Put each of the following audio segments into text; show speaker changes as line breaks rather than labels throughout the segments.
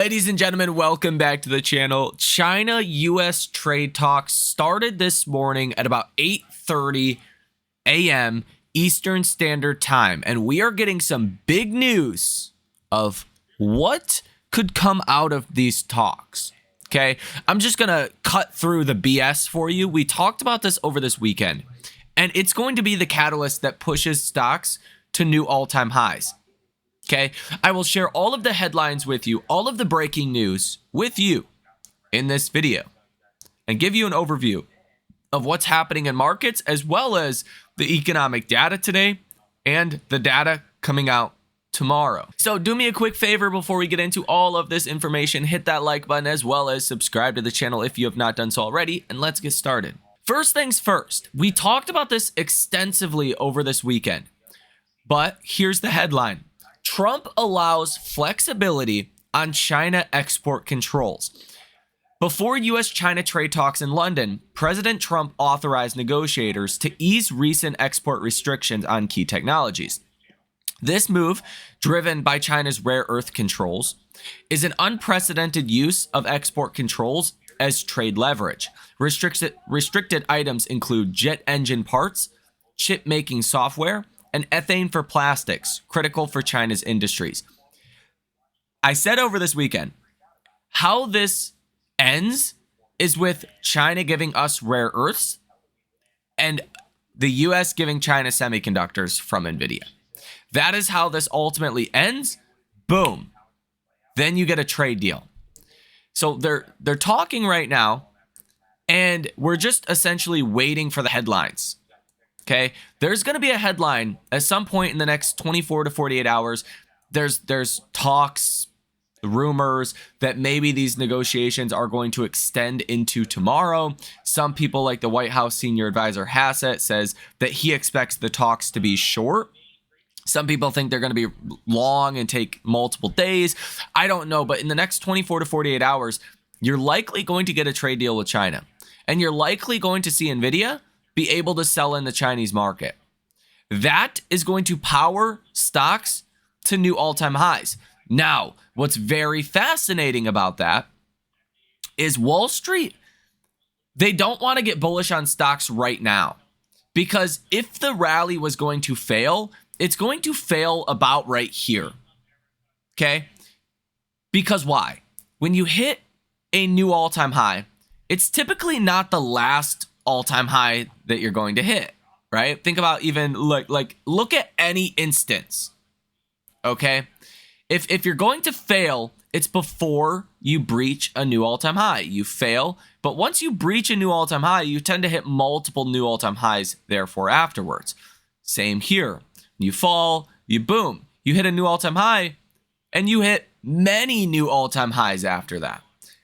Ladies and gentlemen, welcome back to the channel. China-US trade talks started this morning at about 8:30 a.m. Eastern Standard Time, and we are getting some big news of what could come out of these talks. Okay, I'm just gonna cut through the BS for you. We talked about this over this weekend, and it's going to be the catalyst that pushes stocks to new all-time highs. Okay, I will share all of the headlines with you, all of the breaking news with you in this video, and give you an overview of what's happening in markets, as well as the economic data today and the data coming out tomorrow. So do me a quick favor before we get into all of this information. Hit that like button, as well as subscribe to the channel if you have not done so already, and let's get started. First things first, we talked about this extensively over this weekend, but here's the headline. Trump allows flexibility on China export controls. Before U.S.-China trade talks in London, President Trump authorized negotiators to ease recent export restrictions on key technologies. This move, driven by China's rare earth controls, is an unprecedented use of export controls as trade leverage. Restricted items include jet engine parts, chip-making software, and ethane for plastics, critical for China's industries. I said over this weekend, how this ends is with China giving us rare earths and the US giving China semiconductors from NVIDIA. That is how this ultimately ends. Boom. Then you get a trade deal. So they're talking right now, and we're just essentially waiting for the headlines. Okay, there's going to be a headline at some point in the next 24 to 48 hours. There's talks, rumors that maybe these negotiations are going to extend into tomorrow. Some people, like the White House senior advisor Hassett, says that he expects the talks to be short. Some people think they're going to be long and take multiple days. I don't know, but in the next 24 to 48 hours, you're likely going to get a trade deal with China, and you're likely going to see NVIDIA be able to sell in the Chinese market. That is going to power stocks to new all-time highs. Now, what's very fascinating about that is Wall Street, they don't want to get bullish on stocks right now, because if the rally was going to fail, it's going to fail about right here. Okay? Because why? When you hit a new all-time high, it's typically not the last all-time high that you're going to hit, right? Think about even like look at any instance. Okay? If you're going to fail, it's before you breach a new all-time high. You fail, but once you breach a new all-time high, you tend to hit multiple new all-time highs therefore afterwards. Same here. You fall, you boom. You hit a new all-time high, and you hit many new all-time highs after that.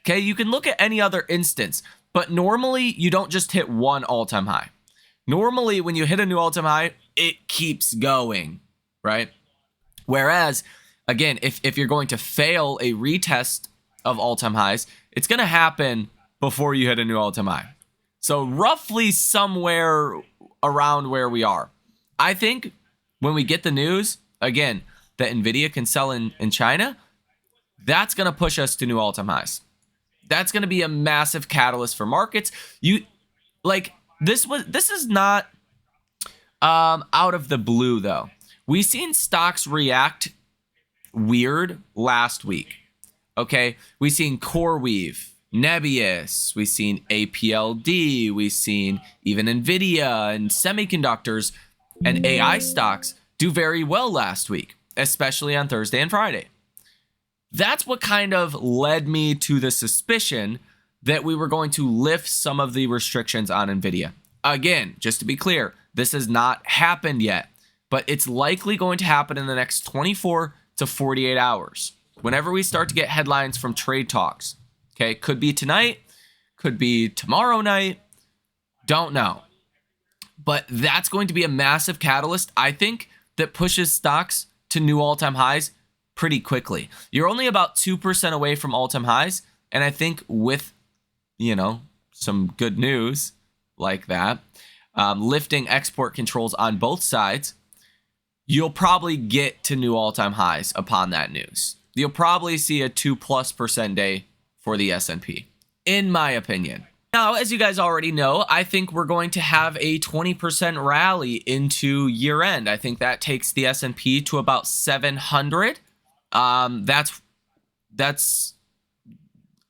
Okay? You can look at any other instance. But normally, you don't just hit one all-time high. Normally, when you hit a new all-time high, it keeps going, right? Whereas, again, if you're going to fail a retest of all-time highs, it's going to happen before you hit a new all-time high. So roughly somewhere around where we are. I think when we get the news, again, that NVIDIA can sell in China, that's going to push us to new all-time highs. That's going to be a massive catalyst for markets. This is not out of the blue, though. We've seen stocks react weird last week. Okay, we've seen CoreWeave, Nebius, we've seen APLD, we've seen even NVIDIA and semiconductors and AI stocks do very well last week, especially on Thursday and Friday. That's what kind of led me to the suspicion that we were going to lift some of the restrictions on NVIDIA. Again, just to be clear, this has not happened yet, but it's likely going to happen in the next 24 to 48 hours. Whenever we start to get headlines from trade talks, okay, could be tonight, could be tomorrow night, don't know. But that's going to be a massive catalyst, I think, that pushes stocks to new all-time highs pretty quickly. You're only about 2% away from all-time highs, and I think with, some good news like that, lifting export controls on both sides, you'll probably get to new all-time highs upon that news. you'll probably see a 2+% day for the S&P, in my opinion. Now, as you guys already know, I think we're going to have a 20% rally into year end. I think that takes the S&P to about 700. That's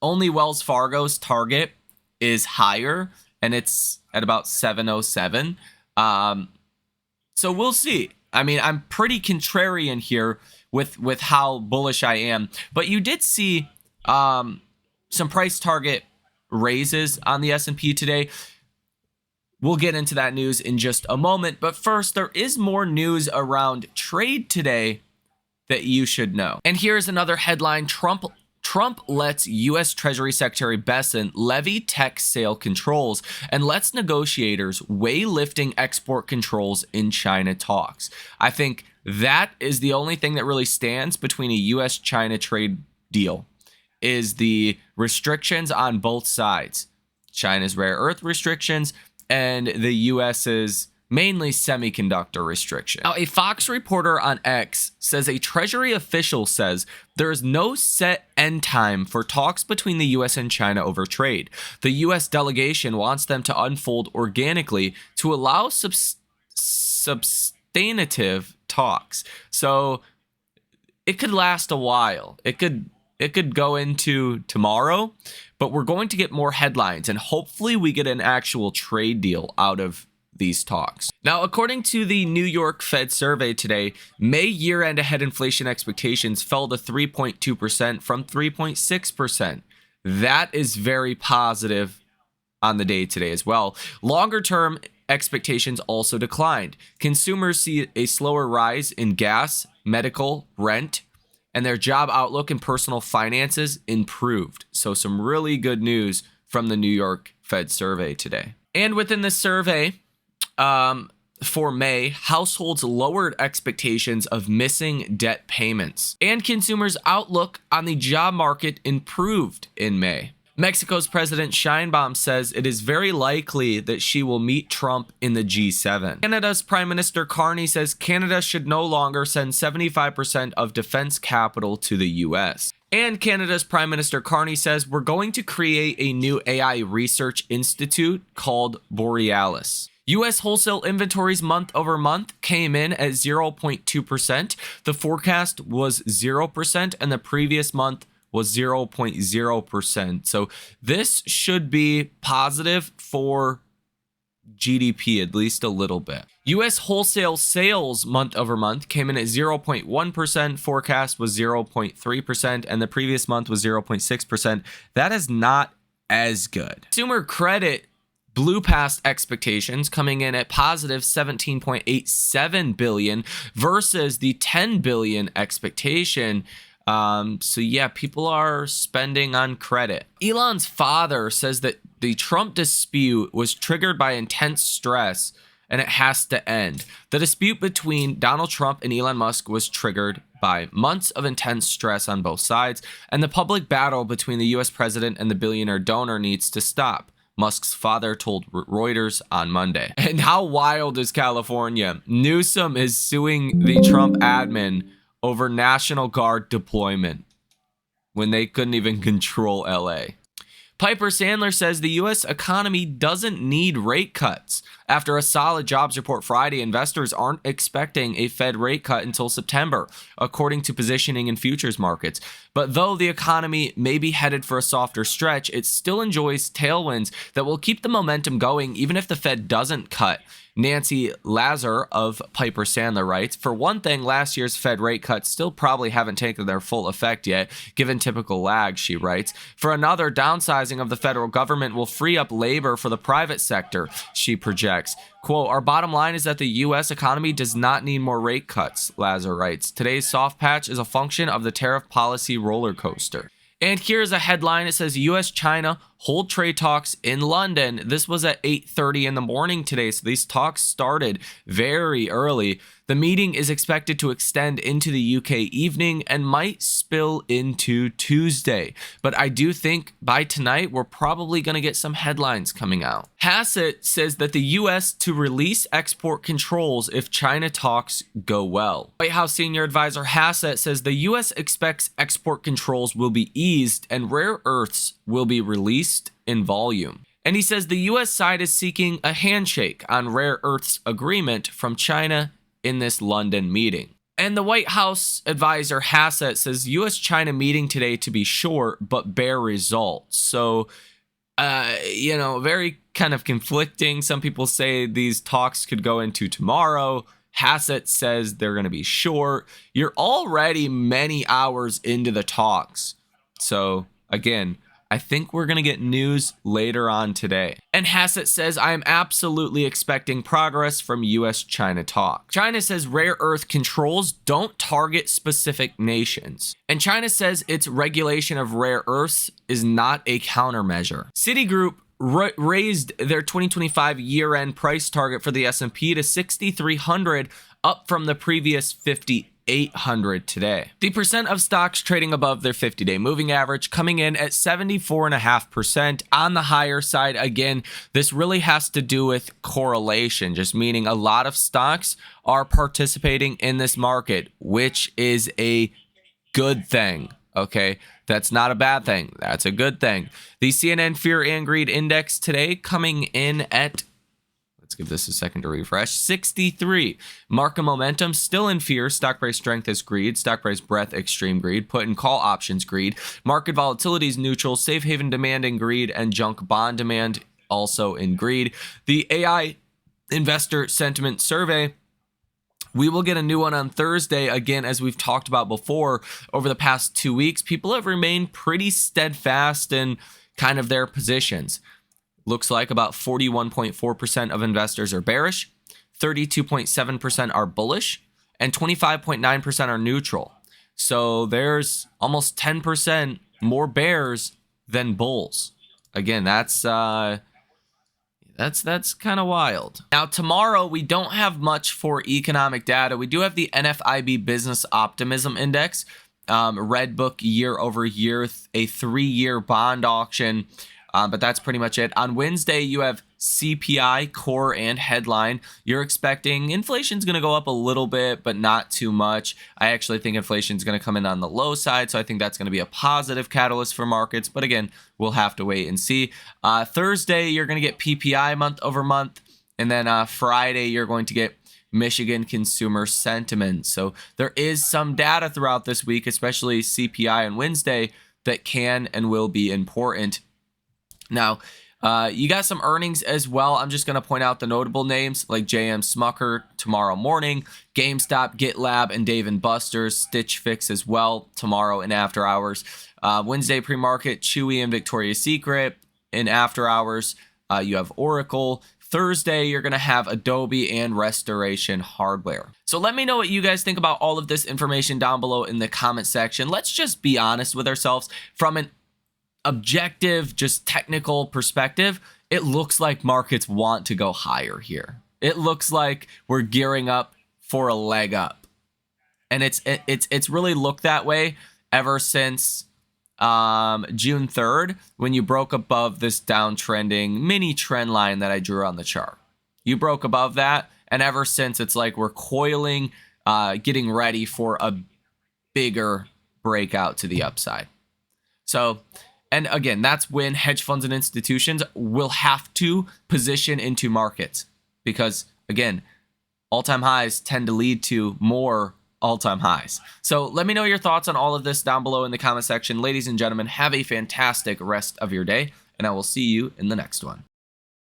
only Wells Fargo's target is higher, and it's at about 707. So we'll see. I mean, I'm pretty contrarian here with how bullish I am, but you did see some price target raises on the S&P today. We'll get into that news in just a moment, but first, there is more news around trade today that you should know. And here's another headline. Trump lets U.S. Treasury Secretary Bessent levy tech sale controls and lets negotiators weigh lifting export controls in China talks. I think that is the only thing that really stands between a U.S.-China trade deal, is the restrictions on both sides. China's rare earth restrictions and the U.S.'s mainly semiconductor restriction. Now, a Fox reporter on X says a Treasury official says there is no set end time for talks between the U.S. and China over trade. The U.S. delegation wants them to unfold organically to allow substantive talks. So it could last a while. It could go into tomorrow, but we're going to get more headlines, and hopefully we get an actual trade deal out of these talks. Now, according to the New York Fed survey today, May year-end ahead inflation expectations fell to 3.2% from 3.6%. That is very positive on the day today as well. Longer-term expectations also declined. Consumers see a slower rise in gas, medical, rent, and their job outlook and personal finances improved. So some really good news from the New York Fed survey today. And within the survey, for May, households lowered expectations of missing debt payments, and consumers' outlook on the job market improved in May. Mexico's President Sheinbaum says it is very likely that she will meet Trump in the G7. Canada's Prime Minister Carney says Canada should no longer send 75% of defense capital to the US. And Canada's Prime Minister Carney says we're going to create a new AI research institute called Borealis. U.S. wholesale inventories month over month came in at 0.2%. The forecast was 0%, and the previous month was 0.0%. So this should be positive for GDP, at least a little bit. U.S. wholesale sales month over month came in at 0.1%. Forecast was 0.3%, and the previous month was 0.6%. That is not as good. Consumer credit blew past expectations, coming in at positive 17.87 billion versus the 10 billion expectation. So yeah, people are spending on credit. Elon's father says that the Trump dispute was triggered by intense stress and it has to end. The dispute between Donald Trump and Elon Musk was triggered by months of intense stress on both sides, and the public battle between the US president and the billionaire donor needs to stop, Musk's father told Reuters on Monday. And how wild is California? Newsom is suing the Trump admin over National Guard deployment when they couldn't even control LA. Piper Sandler says the U.S. economy doesn't need rate cuts. After a solid jobs report Friday, investors aren't expecting a Fed rate cut until September, according to positioning in futures markets. But though the economy may be headed for a softer stretch, it still enjoys tailwinds that will keep the momentum going even if the Fed doesn't cut. Nancy Lazar of Piper Sandler writes, for one thing, last year's Fed rate cuts still probably haven't taken their full effect yet, given typical lag, she writes. For another, downsizing of the federal government will free up labor for the private sector, she projects. Quote, our bottom line is that the U.S. economy does not need more rate cuts, Lazar writes. Today's soft patch is a function of the tariff policy roller coaster. And here's a headline. It says U.S.-China hold trade talks in London. This was at 8:30 in the morning today, so these talks started very early. The meeting is expected to extend into the UK evening and might spill into Tuesday. But I do think by tonight, we're probably going to get some headlines coming out. Hassett says that the US to release export controls if China talks go well. White House senior advisor Hassett says the US expects export controls will be eased and rare earths will be released in volume. And he says the US side is seeking a handshake on rare earths agreement from China in this London meeting. And the White House advisor Hassett says US-China meeting today to be short but bear results. So, very kind of conflicting. Some people say these talks could go into tomorrow. Hassett says they're going to be short. You're already many hours into the talks. So, again, I think we're going to get news later on today. And Hassett says, I am absolutely expecting progress from US-China talk. China says rare earth controls don't target specific nations. And China says its regulation of rare earths is not a countermeasure. Citigroup raised their 2025 year-end price target for the S&P to 6,300, up from the previous 5,800 today. The percent of stocks trading above their 50-day moving average coming in at 74.5% on the higher side. Again, this really has to do with correlation, just meaning a lot of stocks are participating in this market, which is a good thing. Okay, that's not a bad thing. That's a good thing. The CNN Fear and Greed Index today coming in at, let's give this a second to refresh, 63. Market momentum still in fear. Stock price strength is greed. Stock price breadth, extreme greed. Put and call options, greed. Market volatility is neutral. Safe haven demand in greed, and junk bond demand also in greed. The AI investor sentiment survey, we will get a new one on Thursday. Again, as we've talked about before, over the past 2 weeks, people have remained pretty steadfast in kind of their positions. Looks like about 41.4% of investors are bearish, 32.7% are bullish, and 25.9% are neutral. So there's almost 10% more bears than bulls. Again, that's kind of wild. Now, tomorrow, we don't have much for economic data. We do have the NFIB Business Optimism Index, Redbook year over year, a 3-year bond auction. But that's pretty much it. On Wednesday, you have CPI, core, and headline. You're expecting inflation's going to go up a little bit, but not too much. I actually think inflation's going to come in on the low side, so I think that's going to be a positive catalyst for markets. But again, we'll have to wait and see. Thursday, you're going to get PPI month over month. And then Friday, you're going to get Michigan consumer sentiment. So there is some data throughout this week, especially CPI on Wednesday, that can and will be important. Now, you got some earnings as well. I'm just going to point out the notable names like JM Smucker tomorrow morning, GameStop, GitLab, and Dave & Buster's, Stitch Fix as well tomorrow in after hours. Wednesday pre-market, Chewy and Victoria's Secret. In after hours, you have Oracle. Thursday, you're going to have Adobe and Restoration Hardware. So let me know what you guys think about all of this information down below in the comment section. Let's just be honest with ourselves. From an objective, just technical perspective, it looks like markets want to go higher here. It looks like we're gearing up for a leg up. And it's really looked that way ever since June 3rd, when you broke above this downtrending mini trend line that I drew on the chart. You broke above that, and ever since, it's like we're coiling, getting ready for a bigger breakout to the upside. So, and again, that's when hedge funds and institutions will have to position into markets, because again, all-time highs tend to lead to more all-time highs. So let me know your thoughts on all of this down below in the comment section. Ladies and gentlemen, have a fantastic rest of your day, and I will see you in the next one.